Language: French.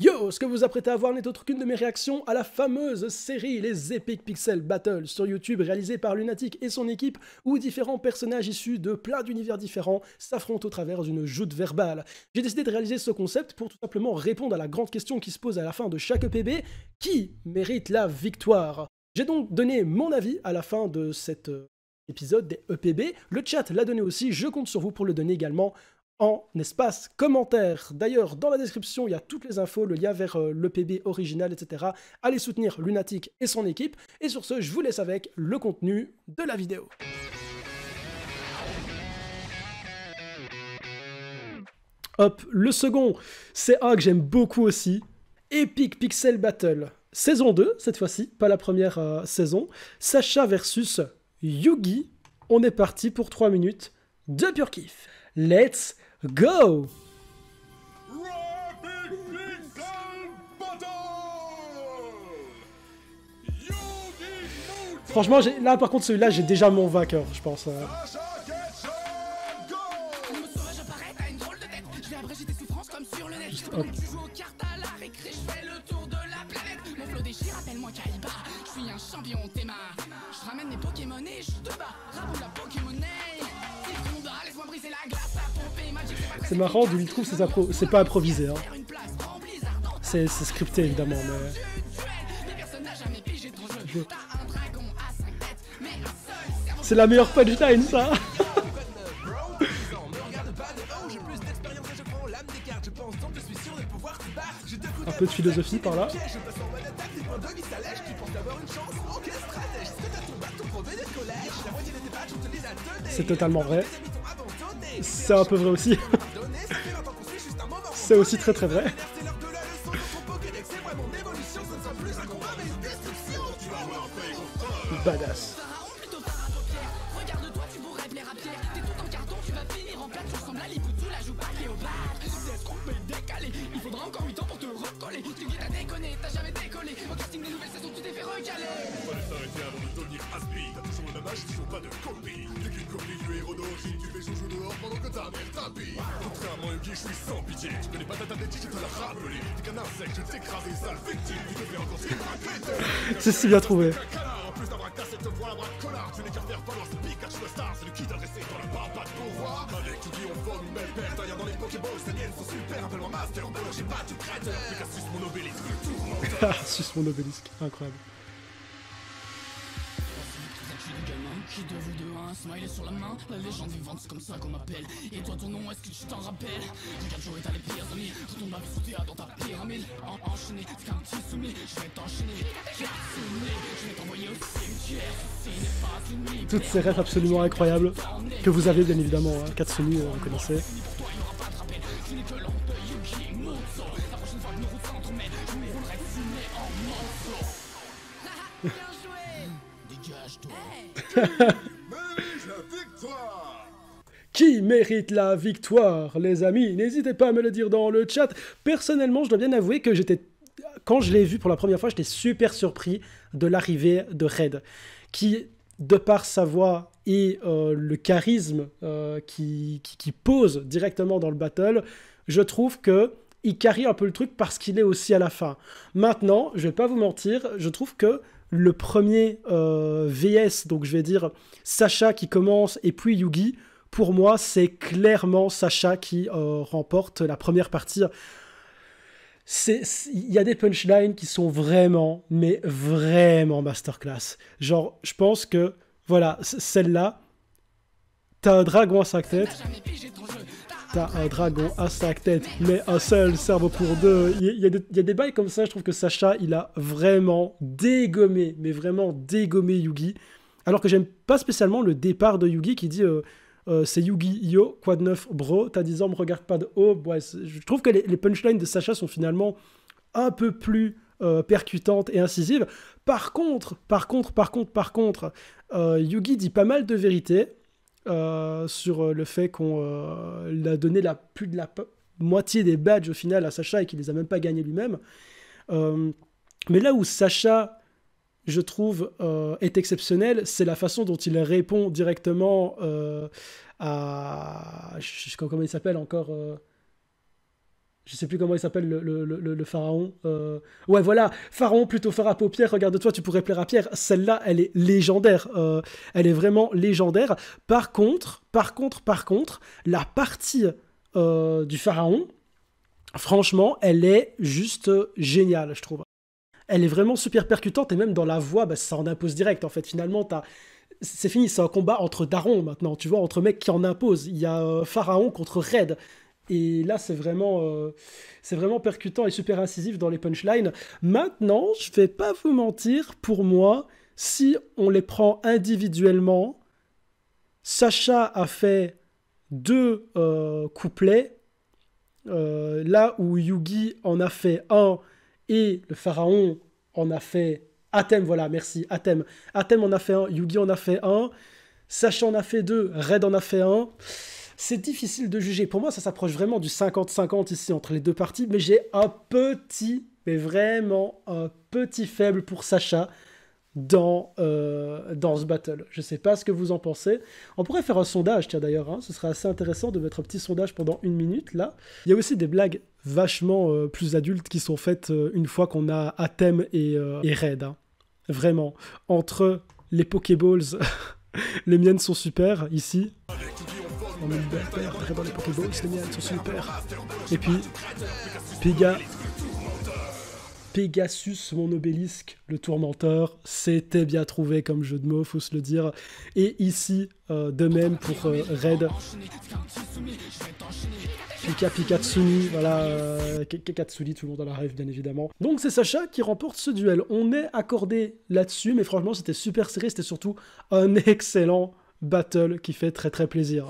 Yo, ce que vous apprêtez à voir n'est autre qu'une de mes réactions à la fameuse série Les Epic Pixel Battle sur YouTube réalisée par Lunatic et son équipe où différents personnages issus de plein d'univers différents s'affrontent au travers d'une joute verbale. J'ai décidé de réaliser ce concept pour tout simplement répondre à la grande question qui se pose à la fin de chaque EPB, qui mérite la victoire? J'ai donc donné mon avis à la fin de cet épisode des EPB, le chat l'a donné aussi, je compte sur vous pour le donner également en espace commentaire. D'ailleurs, dans la description, il y a toutes les infos, le lien vers l'EPB original, etc. Allez soutenir Lunatic et son équipe. Et sur ce, je vous laisse avec le contenu de la vidéo. Hop, le second, c'est un que j'aime beaucoup aussi. Epic Pixel Battle, saison 2, cette fois-ci, pas la première saison. Sacha versus Yugi. On est parti pour 3 minutes de pur kiff. Let's go! Franchement, là par contre celui-là j'ai déjà mon vainqueur, je pense. Juste, hop. C'est marrant d'où il trouve c'est pas improvisé, hein. C'est scripté évidemment, mais... C'est la meilleure punchline, ça. Un peu de philosophie par là. C'est totalement vrai. C'est un peu vrai aussi. C'est aussi très très vrai. Badass. C'est si bien trouvé. Suce mon obélisque, incroyable. Qui de vous deux a un smiley sur la main? La légende vivante, c'est comme ça qu'on m'appelle. Et toi, ton nom, est-ce que tu t'en rappelles? Regarde, j'aurais t'as les pires amis. Retourne ma vie sous théâtre dans ta pyramide. Enchaîné, c'est qu'un petit soumis. Je vais t'enchaîner, je vais t'envoyer au cimetière. Ceci n'est pas une nuit. Toutes ces rêves absolument incroyables que vous avez bien évidemment, hein. Katsumi, vous connaissez. Qui mérite la victoire, les amis? N'hésitez pas à me le dire dans le chat. Personnellement, je dois bien avouer que quand je l'ai vu pour la première fois, j'étais super surpris de l'arrivée de Red, qui, de par sa voix et le charisme qui pose directement dans le battle, je trouve que il carry un peu le truc parce qu'il est aussi à la fin. Maintenant, je vais pas vous mentir, je trouve que le premier VS, donc je vais dire Sacha qui commence et puis Yugi, pour moi c'est clairement Sacha qui remporte la première partie. Il y a des punchlines qui sont vraiment, mais vraiment masterclass. Genre, je pense que, voilà, celle-là, t'as un dragon à 5 têtes. T'as un dragon à 5 têtes, mais un seul cerveau pour deux. Il y a des bails comme ça, je trouve que Sacha, il a vraiment dégommé, mais vraiment dégommé Yugi. Alors que j'aime pas spécialement le départ de Yugi qui dit c'est Yugi, yo, quoi de neuf, bro, t'as 10 ans, me regarde pas de haut. Ouais, je trouve que les punchlines de Sacha sont finalement un peu plus percutantes et incisives. Par contre, Yugi dit pas mal de vérités. Sur le fait qu'on a donné plus de la moitié des badges au final à Sacha et qu'il les a même pas gagnés lui-même. Mais là où Sacha, je trouve, est exceptionnel, c'est la façon dont il répond directement à... Comment il s'appelle encore Je sais plus comment il s'appelle le pharaon. Ouais, voilà, pharaon plutôt phare à paupières. Regarde-toi, tu pourrais plaire à Pierre. Celle-là, elle est légendaire. Elle est vraiment légendaire. Par contre, la partie du pharaon, franchement, elle est juste géniale, je trouve. Elle est vraiment super percutante et même dans la voix, bah, ça en impose direct. En fait, finalement, c'est fini, c'est un combat entre darons maintenant, tu vois, entre mecs qui en imposent. Il y a pharaon contre Red. Et là, c'est vraiment percutant et super incisif dans les punchlines. Maintenant, je vais pas vous mentir, pour moi, si on les prend individuellement, Sacha a fait 2 couplets, là où Yugi en a fait un et le pharaon en a fait... Atem, voilà, merci, Atem. Atem en a fait un, Yugi en a fait un, Sacha en a fait 2, Red en a fait un. C'est difficile de juger. Pour moi, ça s'approche vraiment du 50-50 ici entre les deux parties, mais j'ai mais vraiment un petit faible pour Sacha dans ce battle. Je sais pas ce que vous en pensez. On pourrait faire un sondage, tiens d'ailleurs, hein. Ce serait assez intéressant de mettre un petit sondage pendant 1 minute, là. Il y a aussi des blagues vachement plus adultes qui sont faites une fois qu'on a Atem et Red. Hein. Vraiment. Entre les Pokéballs, les miennes sont super, ici. On est super, dans les Pokéballs, les miennes sont super. Et puis, Pegasus, mon obélisque, le tourmenteur, c'était bien trouvé comme jeu de mots, faut se le dire. Et ici, de même pour Red. Pikatsuni, voilà, Katsuni, tout le monde en la rêve bien évidemment. Donc c'est Sacha qui remporte ce duel. On est accordé là-dessus, mais franchement c'était super serré, c'était surtout un excellent battle qui fait très très plaisir.